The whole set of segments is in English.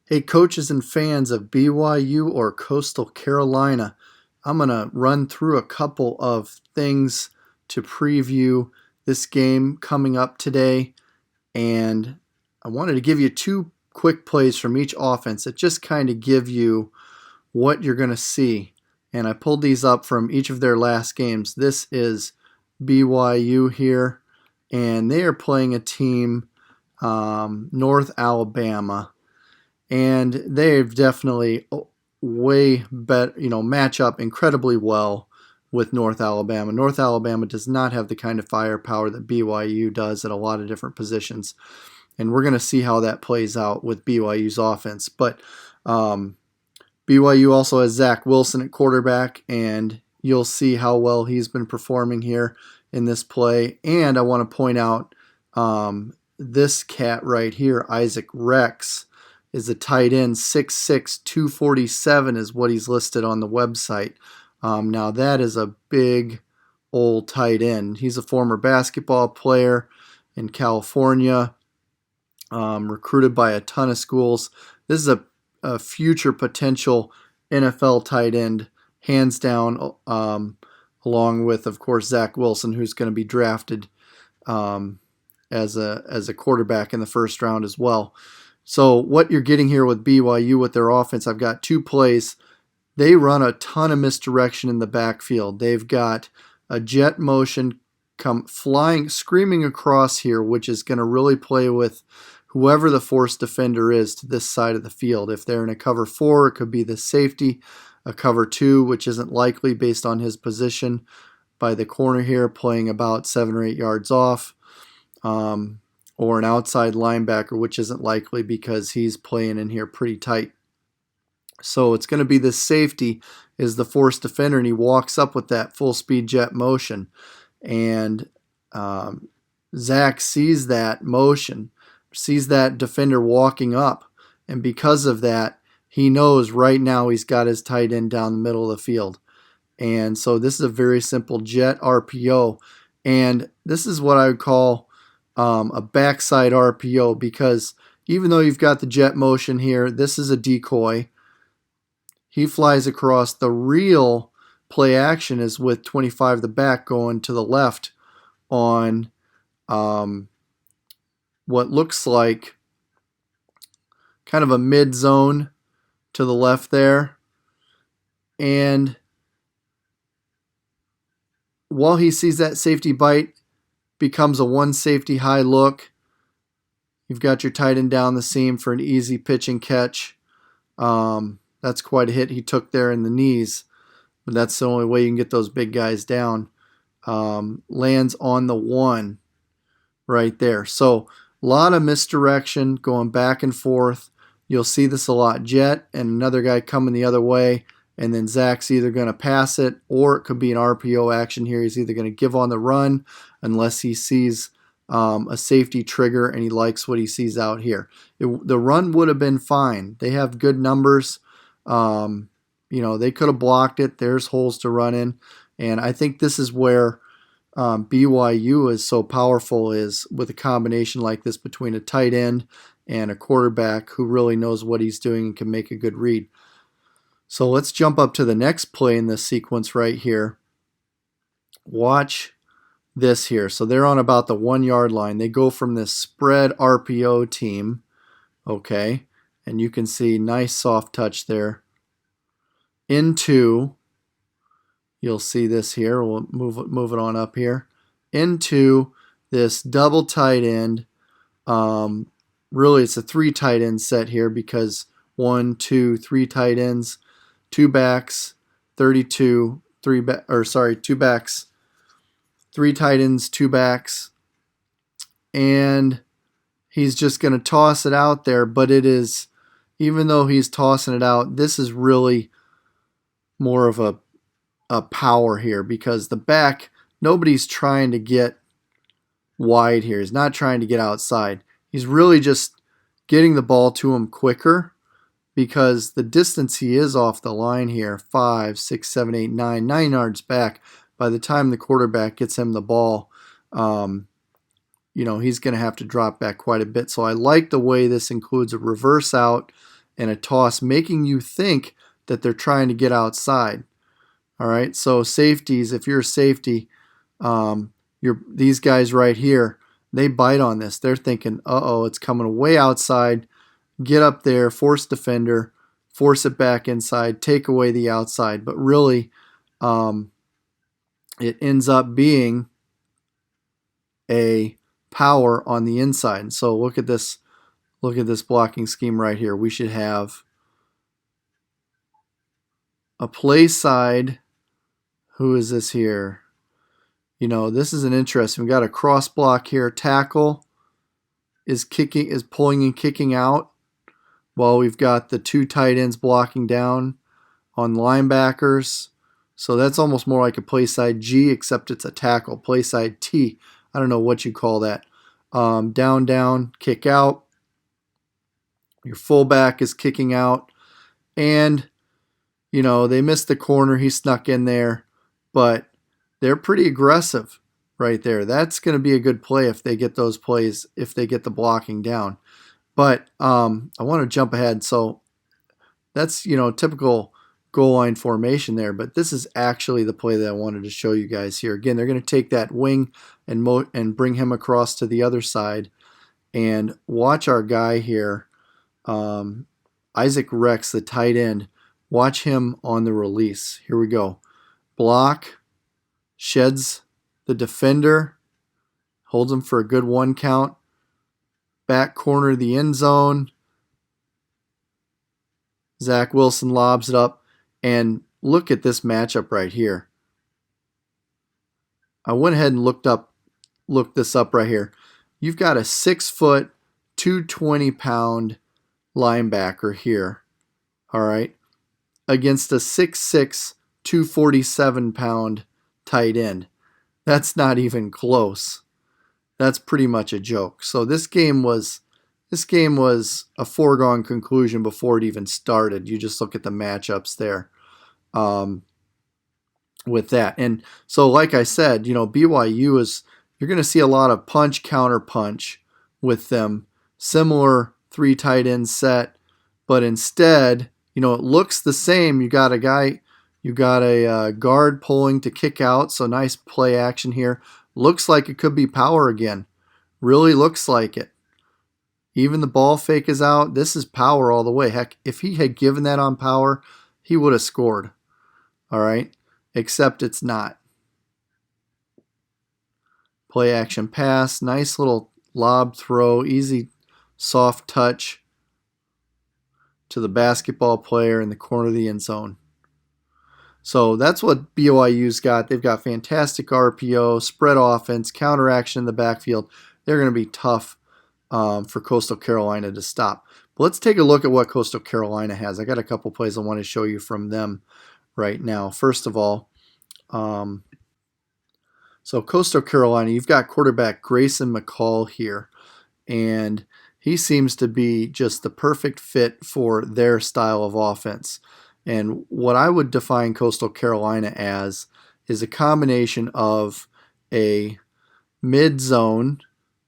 Hey, coaches and fans of BYU or Coastal Carolina, I'm going to run through a couple of things to preview this game coming up today. And I wanted to give you two quick plays from each offense that just kind of give you what you're going to see. And I pulled these up from each of their last games. This is BYU here, and they are playing a team, North Alabama, and they've definitely way better, match up incredibly well with North Alabama. North Alabama does not have the kind of firepower that BYU does at a lot of different positions, and we're going to see how that plays out with BYU's offense. But BYU also has Zach Wilson at quarterback, and you'll see how well he's been performing here in this play. And I want to point out this cat right here, Isaac Rex, is a tight end. 6'6", 247 is what he's listed on the website. Now that is a big old tight end. He's a former basketball player in California, recruited by a ton of schools. This is a future potential NFL tight end, hands down, along with, of course, Zach Wilson, who's going to be drafted as a quarterback in the first round as well. So what you're getting here with BYU with their offense, I've got two plays. They run a ton of misdirection in the backfield. They've got a jet motion come flying, screaming across here, which is going to really play with whoever the force defender is to this side of the field. If they're in a cover 4, it could be the safety, a cover 2, which isn't likely based on his position by the corner here, playing about 7 or 8 yards off. Or an outside linebacker, which isn't likely because he's playing in here pretty tight. So it's going to be this safety is the force defender, and he walks up with that full speed jet motion. And Zach sees that motion, sees that defender walking up, and because of that, he knows right now he's got his tight end down the middle of the field. And so this is a very simple jet RPO, and this is what I would call a backside RPO, because even though you've got the jet motion here, this is a decoy. He flies across. The real play action is with 25 the back going to the left on what looks like kind of a mid zone to the left there. And while he sees that safety bite, becomes a one safety high look. You've got your tight end down the seam for an easy pitch and catch. That's quite a hit he took there in the knees, but that's the only way you can get those big guys down. Lands on the 1 right there. So a lot of misdirection going back and forth. You'll see this a lot. Jet and another guy coming the other way, and then Zach's either going to pass it, or it could be an RPO action here. He's either going to give on the run unless he sees a safety trigger and he likes what he sees out here. The run would have been fine. They have good numbers. They could have blocked it. There's holes to run in. And I think this is where BYU is so powerful, is with a combination like this between a tight end and a quarterback who really knows what he's doing and can make a good read. So let's jump up to the next play in this sequence right here. Watch this here. So they're on about the 1 yard line. They go from this spread RPO team, okay, and you can see nice soft touch there, into, you'll see this here, we'll move it on up here, into this double tight end. Really, it's a 3 tight end set here, because 1, 2, 3 tight ends, 2 backs, 32, 2 backs, 3 tight ends, 2 backs, and he's just going to toss it out there. But it is, even though he's tossing it out, this is really more of a power here, because the back, nobody's trying to get wide here. He's not trying to get outside. He's really just getting the ball to him quicker, because the distance he is off the line here, 5, 6, 7, 8, 9 yards back, by the time the quarterback gets him the ball, he's going to have to drop back quite a bit. So I like the way this includes a reverse out and a toss, making you think that they're trying to get outside. All right, so safeties, if you're a safety, these guys right here, they bite on this. They're thinking, uh-oh, it's coming way outside. Get up there, force defender, force it back inside, take away the outside. But really, it ends up being a power on the inside. So look at this blocking scheme right here. We should have a play side. Who is this here? This is an interesting. We got a cross block here. Tackle is pulling and kicking out, while we've got the two tight ends blocking down on linebackers. So that's almost more like a play side G, except it's a tackle. Play side T. I don't know what you call that. Down, kick out. Your fullback is kicking out. And, they missed the corner. He snuck in there. But they're pretty aggressive right there. That's going to be a good play if they get those plays, if they get the blocking down. But I want to jump ahead. So that's, typical goal line formation there. But this is actually the play that I wanted to show you guys here. Again, they're going to take that wing and bring him across to the other side. And watch our guy here, Isaac Rex, the tight end. Watch him on the release. Here we go. Block, sheds the defender, holds him for a good 1 count. Back corner of the end zone. Zach Wilson lobs it up. And look at this matchup right here. I went ahead and looked this up right here. You've got a 6-foot, 220-pound linebacker here. All right. Against a 6'6", 247-pound tight end. That's not even close. That's pretty much a joke. So this game was a foregone conclusion before it even started. You just look at the matchups there with that. And so, like I said, BYU is, you're going to see a lot of punch, counter punch with them. Similar 3 tight end set, but instead, it looks the same. You got a guard pulling to kick out, so nice play action here. Looks like it could be power again. Really looks like it. Even the ball fake is out. This is power all the way. Heck, if he had given that on power, he would have scored. All right? Except it's not. Play action pass. Nice little lob throw. Easy, soft touch to the basketball player in the corner of the end zone. So that's what BYU's got. They've got fantastic RPO, spread offense, counter action in the backfield. They're going to be tough for Coastal Carolina to stop. But let's take a look at what Coastal Carolina has. I got a couple plays I want to show you from them right now. First of all, so Coastal Carolina, you've got quarterback Grayson McCall here, and he seems to be just the perfect fit for their style of offense. And what I would define Coastal Carolina as is a combination of a mid-zone,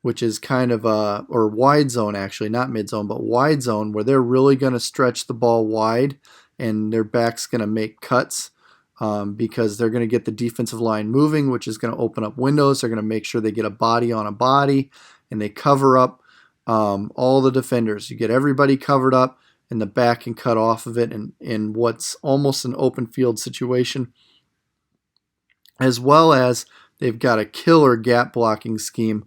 which is kind of or wide zone actually, not mid-zone, but wide zone, where they're really going to stretch the ball wide and their back's going to make cuts because they're going to get the defensive line moving, which is going to open up windows. They're going to make sure they get a body on a body, and they cover up all the defenders. You get everybody covered up, and the back can cut off of it in what's almost an open field situation, as well as they've got a killer gap blocking scheme,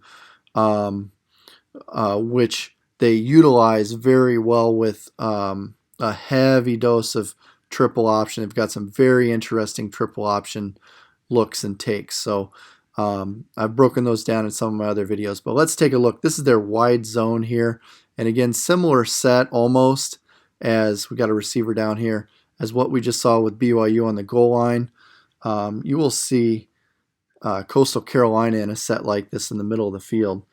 which they utilize very well with a heavy dose of triple option. They've got some very interesting triple option looks and takes. So I've broken those down in some of my other videos, but let's take a look. This is their wide zone here. And again, similar set almost as we got a receiver down here as what we just saw with BYU on the goal line. You will see Coastal Carolina in a set like this in the middle of the field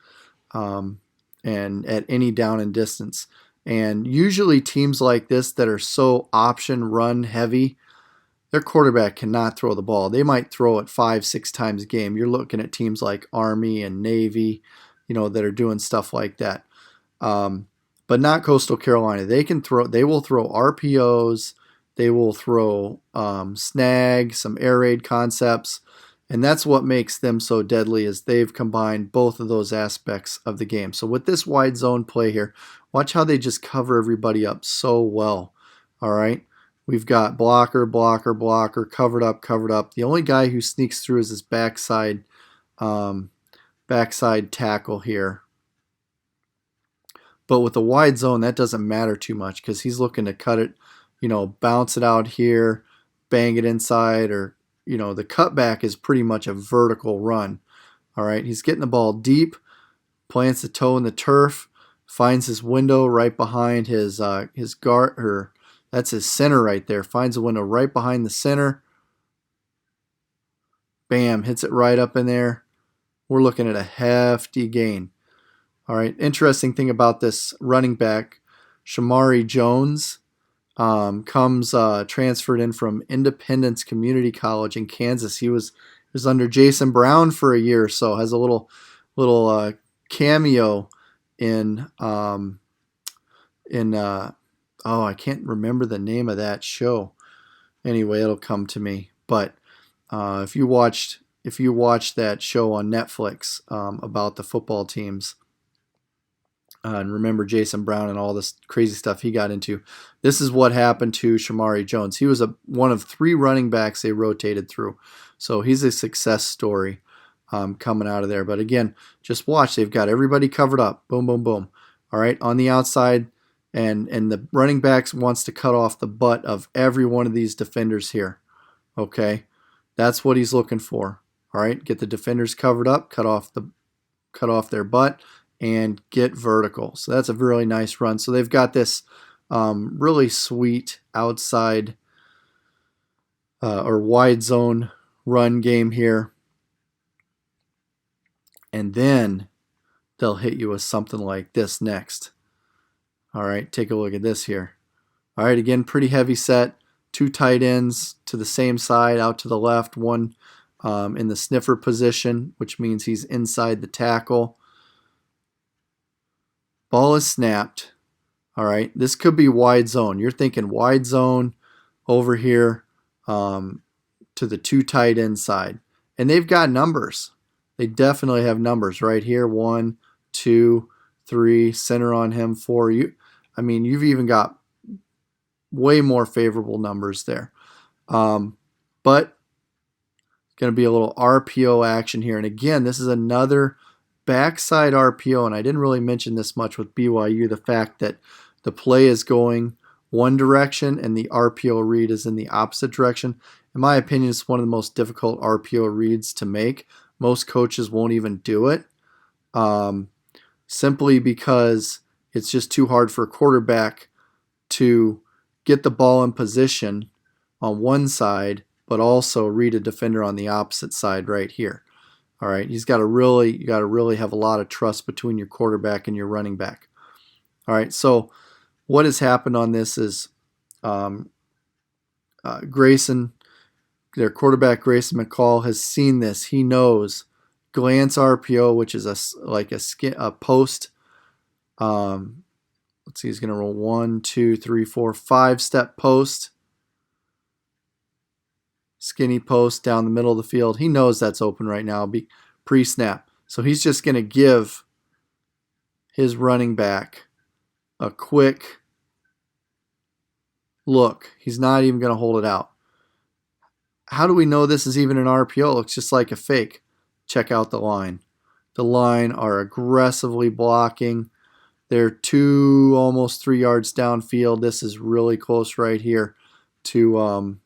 and at any down and distance. And usually teams like this that are so option run heavy, their quarterback cannot throw the ball. They might throw it 5-6 times a game. You're looking at teams like Army and Navy, that are doing stuff like that. but not Coastal Carolina. They will throw RPOs, they will throw snag, some air raid concepts, and that's what makes them so deadly is they've combined both of those aspects of the game. So with this wide zone play here, watch how they just cover everybody up so well. All right. We've got blocker, blocker, blocker, covered up, covered up. The only guy who sneaks through is this backside tackle here. But with the wide zone, that doesn't matter too much because he's looking to cut it, bounce it out here, bang it inside, or, the cutback is pretty much a vertical run. All right, he's getting the ball deep, plants the toe in the turf, finds his window right behind his guard, or that's his center right there. Finds a window right behind the center. Bam, hits it right up in there. We're looking at a hefty gain. All right, interesting thing about this running back, Shamari Jones, comes transferred in from Independence Community College in Kansas. He was under Jason Brown for a year or so. Has a little cameo in I can't remember the name of that show. Anyway, it'll come to me. But if you watched that show on Netflix about the football teams, and remember Jason Brown and all this crazy stuff he got into, this is what happened to Shamari Jones. He was one of 3 running backs they rotated through. So he's a success story coming out of there. But again, just watch. They've got everybody covered up. Boom, boom, boom. All right, on the outside, and the running backs wants to cut off the butt of every one of these defenders here. Okay, that's what he's looking for. All right, get the defenders covered up, cut off their butt, and get vertical. So that's a really nice run. So they've got this really sweet outside or wide zone run game here. And then they'll hit you with something like this next. All right, take a look at this here. All right, again, pretty heavy set. 2 tight ends to the same side, out to the left. One in the sniffer position, which means he's inside the tackle. Ball is snapped. All right, this could be wide zone. You're thinking wide zone over here to the 2 tight end side. And they've got numbers. They definitely have numbers right here. 1, 2, 3, center on him, 4. You've even got way more favorable numbers there. But going to be a little RPO action here. And again, this is another backside RPO, and I didn't really mention this much with BYU, the fact that the play is going one direction and the RPO read is in the opposite direction. In my opinion, it's one of the most difficult RPO reads to make. Most coaches won't even do it simply because it's just too hard for a quarterback to get the ball in position on one side, but also read a defender on the opposite side right here. All right, you got to really have a lot of trust between your quarterback and your running back. All right, so what has happened on this is Grayson, their quarterback Grayson McCall, has seen this. He knows glance RPO, which is a post. Let's see, he's going to roll 1, 2, 3, 4, 5-step post. Skinny post down the middle of the field. He knows that's open right now, pre-snap. So he's just going to give his running back a quick look. He's not even going to hold it out. How do we know this is even an RPO? It looks just like a fake. Check out the line. The line are aggressively blocking. They're 2, almost 3 yards downfield. This is really close right here to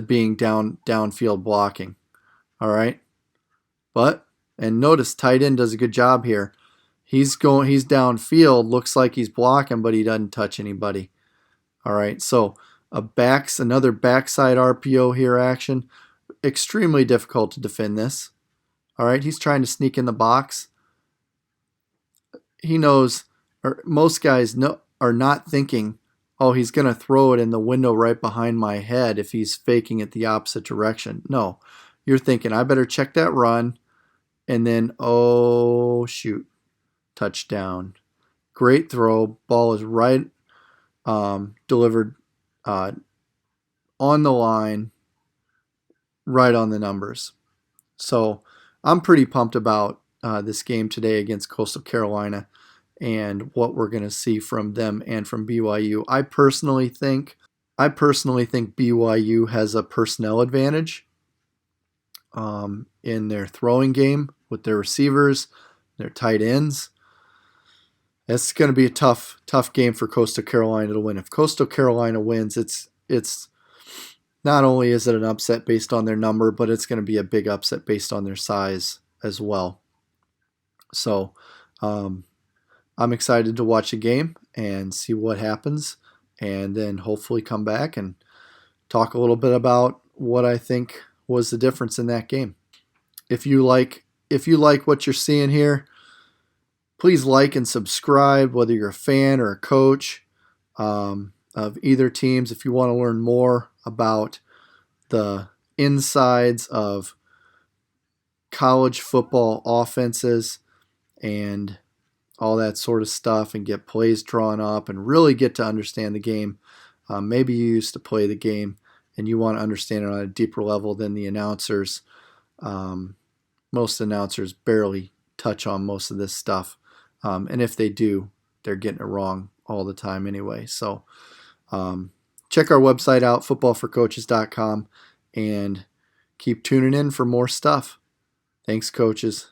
being downfield blocking. All right, and notice tight end does a good job here. He's downfield, looks like he's blocking, but he doesn't touch anybody. All right, so another backside RPO here action. Extremely difficult to defend this. All right, he's trying to sneak in the box. He knows, or most guys are not thinking, oh, he's going to throw it in the window right behind my head if he's faking it the opposite direction. No, you're thinking, I better check that run, and then, oh, shoot. touchdown. Great throw. Ball is right, delivered on the line, right on the numbers. So I'm pretty pumped about this game today against Coastal Carolina and what we're going to see from them and from BYU. I personally think BYU has a personnel advantage in their throwing game with their receivers, their tight ends. It's going to be a tough game for Coastal Carolina to win. If Coastal Carolina wins, it's not only is it an upset based on their number, but it's going to be a big upset based on their size as well. So I'm excited to watch the game and see what happens, and then hopefully come back and talk a little bit about what I think was the difference in that game. If you like what you're seeing here, please like and subscribe, whether you're a fan or a coach of either teams. If you want to learn more about the insides of college football offenses and all that sort of stuff, and get plays drawn up and really get to understand the game. Maybe you used to play the game and you want to understand it on a deeper level than the announcers. Most announcers barely touch on most of this stuff. And if they do, they're getting it wrong all the time anyway. So check our website out, footballforcoaches.com, and keep tuning in for more stuff. Thanks, coaches.